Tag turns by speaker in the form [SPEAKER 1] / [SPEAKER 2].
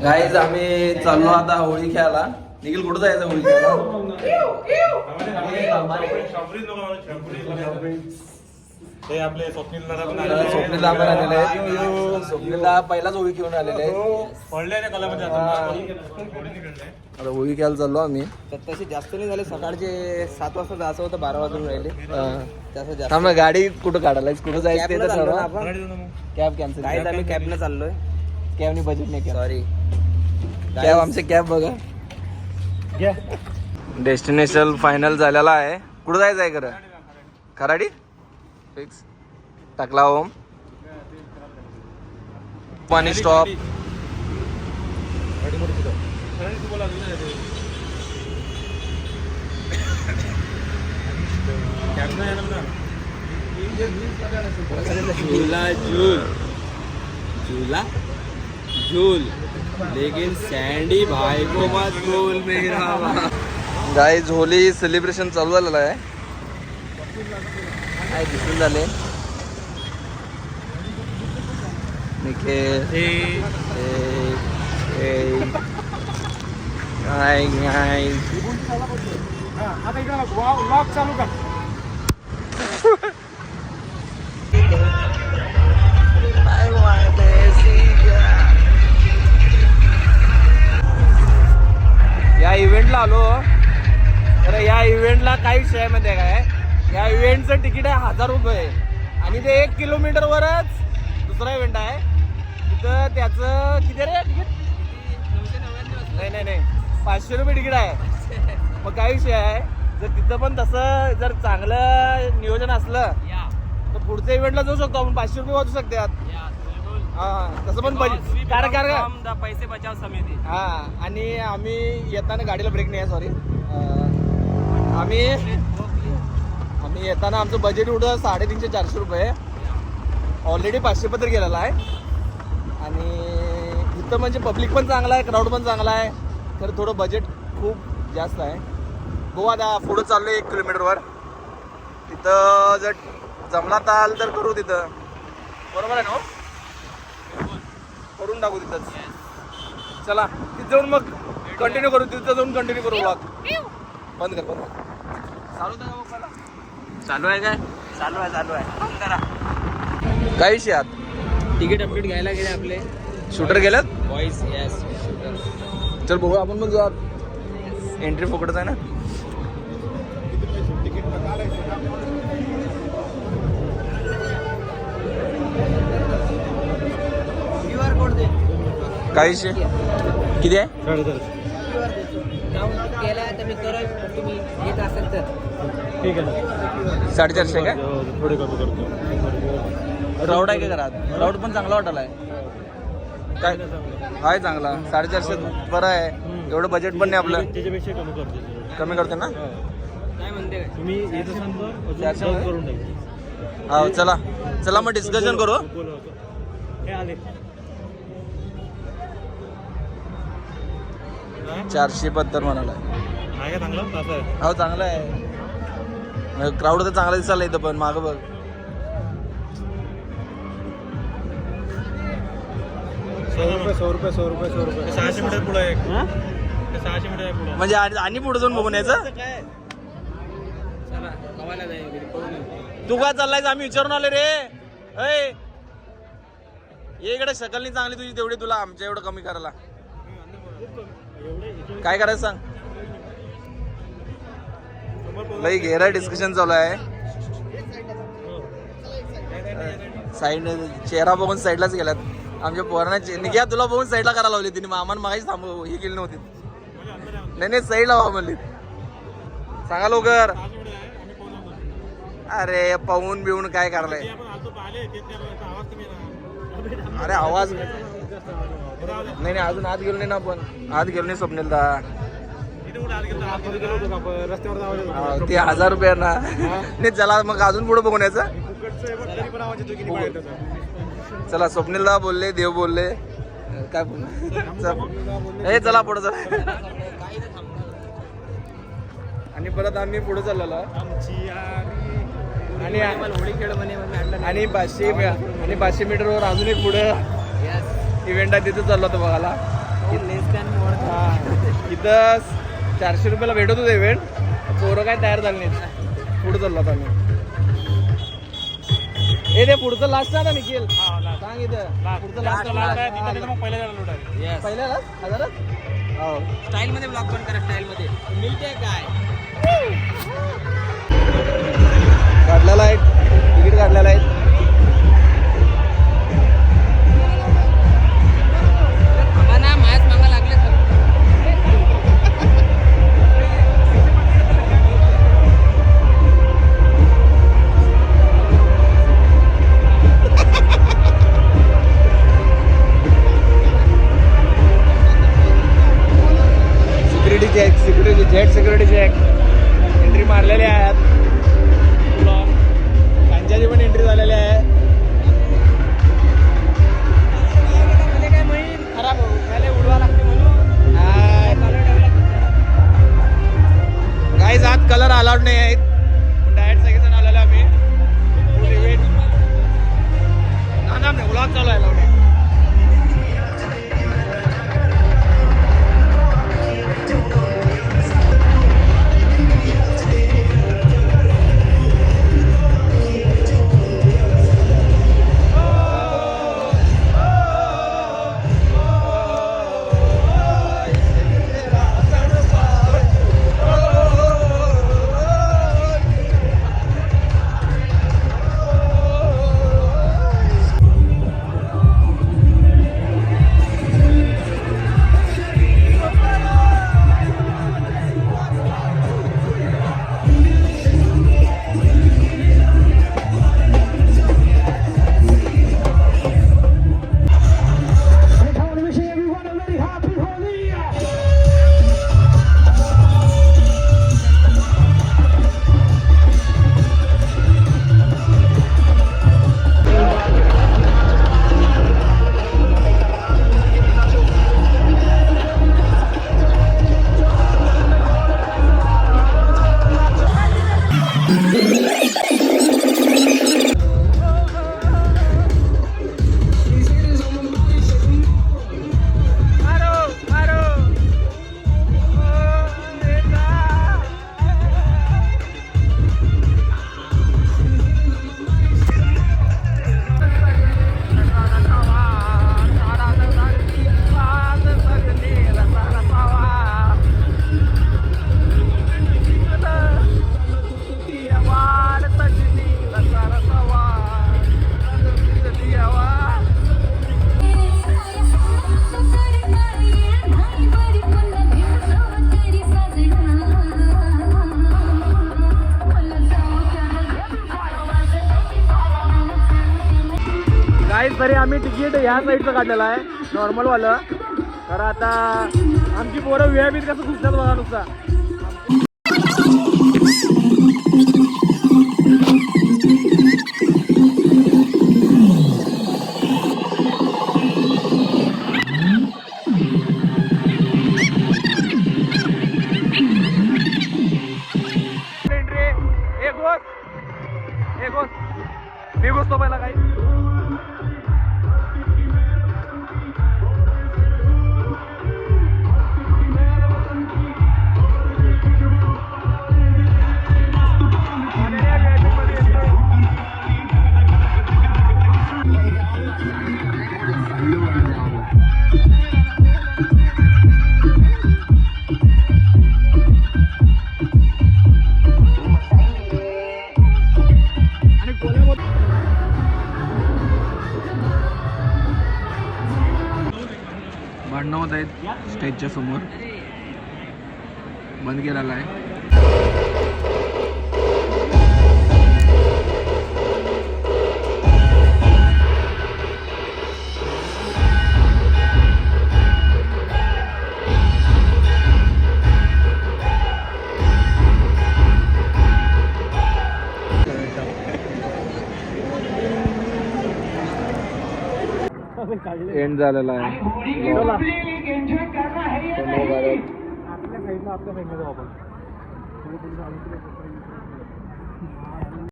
[SPEAKER 1] Guys आम्ही चाललो आता होळी खेळायला. निखिल कुठं जायचं होळी खेळायला? स्वप्नील आपण आलेले आहेत. स्वप्नीलला पहिलाच होळी खेळून आलेले आहेत. आता होळी खेळायला चाललो आम्ही.
[SPEAKER 2] तसे जास्त नाही झाले. सकाळचे 7 वाजता जायचं होतं, 12 वाजून राहिले.
[SPEAKER 1] थांब गाडी कुठं काढायला कुठं जायचं ते तर ठरवा.
[SPEAKER 2] आपण
[SPEAKER 1] कॅब कॅन्सल.
[SPEAKER 2] काय आम्ही कॅबनं चाललोय.
[SPEAKER 1] कॅबनी बजेट नाही केलं.
[SPEAKER 2] सॉरी.
[SPEAKER 1] कॅब आमचे कॅब बघा. डेस्टिनेशन फायनल झालेला आहे. कुठं जायचं आहे खरं? खराडी फिक्स. टाकला ओम. पाणी स्टॉप.
[SPEAKER 2] झूला झूल झूला झूल लेकिन सैंडी भाई को मत बोल मेरा.
[SPEAKER 1] गाईज होली सेलिब्रेशन चालू झालेलं आहे. काय दिसून झाले निखिल.
[SPEAKER 2] चालू कर.
[SPEAKER 1] या इव्हेंटला आलो. तर या इव्हेंटला काही विषय मध्ये काय, या इव्हेंटचं तिकीट आहे 1000 रुपये आणि ते 1 किलोमीटरवरच दुसरा इव्हेंट आहे. तिथं त्याचं किती रे तिकीट? नाही 500 रुपये तिकीट आहे. मग काय विषय आहे, जर तिथं पण तसं जर चांगलं नियोजन असलं तर पुढच्या इव्हेंटला जाऊ शकतो आपण. 500 रुपये वाचू शकतात. हा तसं पण कारण
[SPEAKER 2] पैसे बचाव समिती.
[SPEAKER 1] हा आणि आम्ही येताना गाडीला ब्रेक नाही आहे. सॉरी. आम्ही येताना आमचं बजेट उडतं 350-400 रुपये. ऑलरेडी 500 पत्र गेलेला आहे. आणि इथं म्हणजे पब्लिक पण चांगला आहे, क्राऊड पण चांगला आहे. तर थोडं बजेट खूप जास्त आहे. बघू आता पुढं चाललो 1 किलोमीटरवर. तिथं जर जमला ताल तर करू तिथं. बरोबर आहे ना? करून टाकू तिथंच. चला तिथं जाऊन मग कंटिन्यू करू. तिथं जाऊन कंटिन्यू करू. ब्लॉग बंद कर.
[SPEAKER 2] चालू आहे काय? चालू आहे. करा.
[SPEAKER 1] काय विषय आत?
[SPEAKER 2] तिकीट अपडेट घ्यायला गेले आपले
[SPEAKER 1] शूटर गेल्यात.
[SPEAKER 2] बॉईज. यस.
[SPEAKER 1] चल बघू आपण पण जाऊ. एंट्री फुकटच आहे ना.
[SPEAKER 2] QR कोड दे.
[SPEAKER 1] काय विषय किती आहे?
[SPEAKER 2] 450 केला तर मी करेल. तुम्ही येत असेल तर
[SPEAKER 3] ठीक आहे.
[SPEAKER 1] 450 काय?
[SPEAKER 3] थोडे कमी करतो.
[SPEAKER 1] क्राऊड आहे का घरात? क्राऊड पण चांगला हॉटेल आहे. काय आहे चांगला. 450 बरं आहे. एवढं बजेट पण नाही आपलं.
[SPEAKER 3] त्याच्यापेक्षा कमी करतो.
[SPEAKER 1] कमी करते ना.
[SPEAKER 2] काय म्हणते काय?
[SPEAKER 3] तुम्ही येत असाल तर
[SPEAKER 1] चारशे
[SPEAKER 3] अजून करून टाकू.
[SPEAKER 1] हा चला मग डिस्कशन करू.
[SPEAKER 3] हे आले
[SPEAKER 1] 472 म्हणाला.
[SPEAKER 3] आहे का चांगला? असं आहे.
[SPEAKER 1] हो चांगलं आहे. क्राऊड तर चांगला दिसायला इथं पण मागं बघ.
[SPEAKER 3] 100 रुपये 600 मीटर पुढे आहे. 600 मीटर आहे पुढे.
[SPEAKER 1] म्हणजे आणि पुढे जाऊन बघून यायचं.
[SPEAKER 2] चला कवायला जाईल.
[SPEAKER 1] तू काय चाललाय? आम्ही विचारून आले रे. अय ये इकडे. शकल नाही चांगली तुझी तेवढी, तुला आमच्या एवढं कमी करायला काय करायचं सांग. लई घेरा डिस्कशन चालू आहे. साईड चेहरा बघून साईडलाच गेल्यात आमच्या पोरांना. निघ्या तुला बघून साईडला करायला लावली तिने. मामानं मागायची थांबव ही केली नव्हती. नाही साईडला व्हा म्हणली. सांगा लवकर. अरे पाहून बिवून काय करायलाय? अरे आवाज नाही अजून आत गेलो नाही ना आपण. आत गेलो नाही स्वप्नीलदा. ते 1000 रुपये ना. नाही चला मग अजून पुढे बघून यायचं. चला स्वप्नीलदा बोलले, देव बोलले. काय बोल चला पुढे चला. आणि परत आम्ही पुढे चाललेलो आणि
[SPEAKER 2] होळी खेळ म्हणे.
[SPEAKER 1] आणि 500 मीटरवर अजून एक पुढे इव्हेंट आहे तिथे चाललो होतो बघायला. इथं 400 रुपयाला भेटत होते इव्हेंट. पोरं काय तयार झाले नाहीत. पुढे चाललो आता आम्ही. ते पुढचं लास्ट ना निखिल सांग इथं पुढचं लास्ट पहिल्याला हजारात हो
[SPEAKER 2] स्टाईल मध्ये ब्लॉग पण करा. स्टाईल मध्ये मिळते काय
[SPEAKER 1] काढलेला आहे तिकीट काढलेला आहे.
[SPEAKER 2] आम्हाला मायाच मागा लागले सर.
[SPEAKER 1] सिक्युरिटी जेट सिक्युरिटी चेक एंट्री मारलेली आहेत. त्यांच्याची पण एंट्री झालेली आहे.
[SPEAKER 2] खराब उडवा लागते म्हणून
[SPEAKER 1] काही जात कलर अलाउड नाही आहेत. डायरेक्ट सगळेजण आलेले आम्ही फुल इव्हेंट ना व्लॉग चालू आहे अलाउड आहे. तरी आम्ही तिकीट ह्या साईडचं काढलेलं आहे नॉर्मलवालं. तर आता आमची पोरं व्हीआयपीत कसं घुसतात बघा नुसता. मी घुसतो पहिला काही भांडणं होत आहेत स्टेजच्या समोर. बंद केलेला आहे. एंड झालेला आहे. आपल्या साईडला जाऊ आपण.